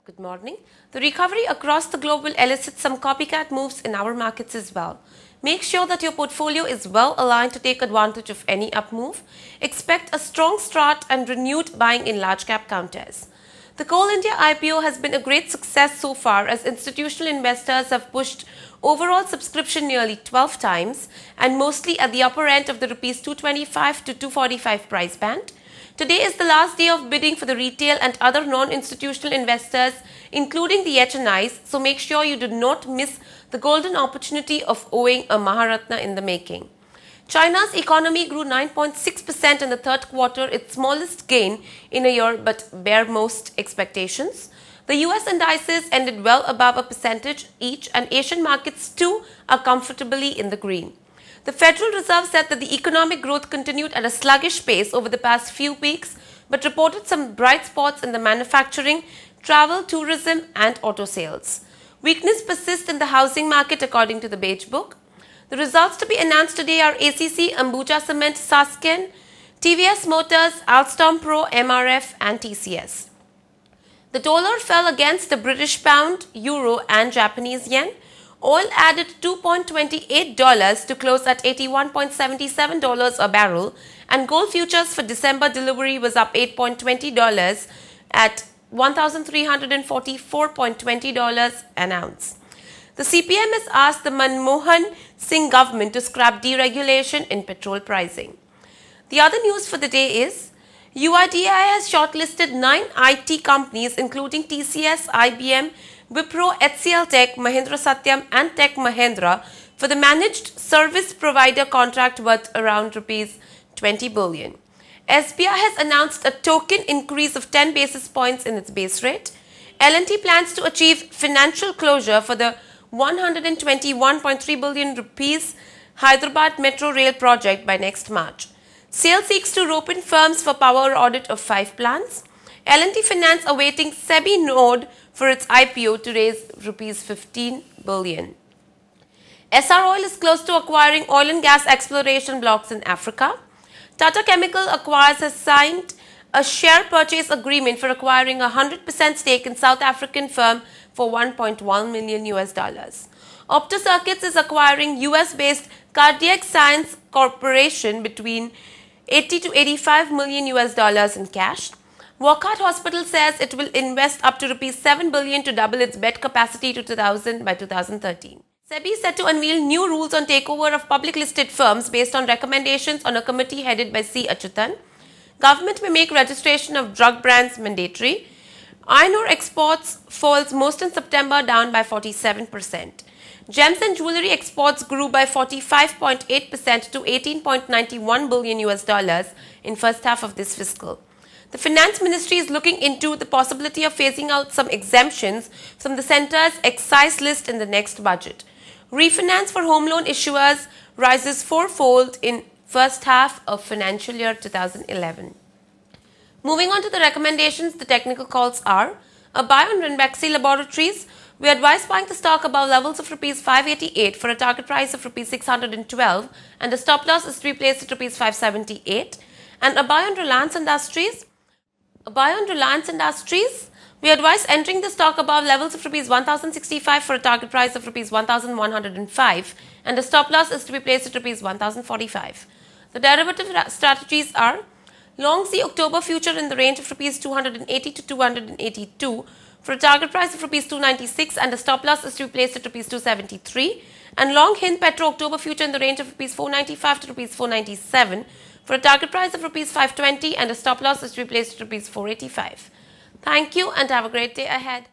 Good morning. The recovery across the globe will elicit some copycat moves in our markets as well. Make sure that your portfolio is well aligned to take advantage of any up move. Expect a strong start and renewed buying in large cap counters. The Coal India IPO has been a great success so far as institutional investors have pushed overall subscription nearly 12 times and mostly at the upper end of the Rs 225 to 245 price band. Today is the last day of bidding for the retail and other non-institutional investors, including the HNIs, so make sure you do not miss the golden opportunity of owning a Maharatna in the making. China's economy grew 9.6% in the third quarter, its smallest gain in a year but bare most expectations. The US indices ended well above a percentage each and Asian markets too are comfortably in the green. The Federal Reserve said that the economic growth continued at a sluggish pace over the past few weeks, but reported some bright spots in the manufacturing, travel, tourism and auto sales. Weakness persists in the housing market according to the Beige Book. The results to be announced today are ACC, Ambuja Cement, Sasken, TVS Motors, Alstom Pro, MRF and TCS. The dollar fell against the British pound, euro and Japanese yen. Oil added $2.28 to close at $81.77 a barrel, and gold futures for December delivery was up $8.20 at $1,344.20 an ounce. The CPM has asked the Manmohan Singh government to scrap deregulation in petrol pricing. The other news for the day is UIDAI has shortlisted 9 IT companies including TCS, IBM, Wipro, HCL Tech, Mahindra Satyam and Tech Mahindra for the managed service provider contract worth around Rs 20 billion. SBI has announced a token increase of 10 basis points in its base rate. L&T plans to achieve financial closure for the 121.3 billion rupees Hyderabad Metro Rail project by next March. SAIL seeks to rope in firms for power audit of 5 plants. L&T Finance awaiting SEBI nod for its IPO to raise Rs 15 billion. SR Oil is close to acquiring oil and gas exploration blocks in Africa. Tata Chemical has signed a share purchase agreement for acquiring a 100% stake in South African firm for $1.1 million. Opto Circuits is acquiring US-based Cardiac Science Corporation between $80 to $85 million in cash. Wockhardt Hospital says it will invest up to Rs 7 billion to double its bed capacity to 2,000 by 2013. SEBI is set to unveil new rules on takeover of public listed firms based on recommendations on a committee headed by C. Achyutan. Government may make registration of drug brands mandatory. Iron ore exports falls most in September, down by 47%. Gems and jewellery exports grew by 45.8% to $18.91 billion in first half of this fiscal. The Finance Ministry is looking into the possibility of phasing out some exemptions from the centre's excise list in the next budget. Refinance for home loan issuers rises fourfold in first half of financial year 2011. Moving on to the recommendations, the technical calls are a buy on Ranbaxy Laboratories. We advise buying the stock above levels of Rs 588 for a target price of Rs 612 and a stop loss is to be placed at Rs 578. And a buy on Reliance Industries. We advise entering the stock above levels of Rs 1065 for a target price of Rs 1105 and a stop loss is to be placed at Rs 1045. The derivative strategies are long C October future in the range of Rs 280 to 282 for a target price of Rs 296 and a stop loss is to be placed at Rs 273, and long Hind Petro October future in the range of Rs 495 to Rs 497 for a target price of Rs 520 and a stop loss is to be placed at Rs 485. Thank you and have a great day ahead.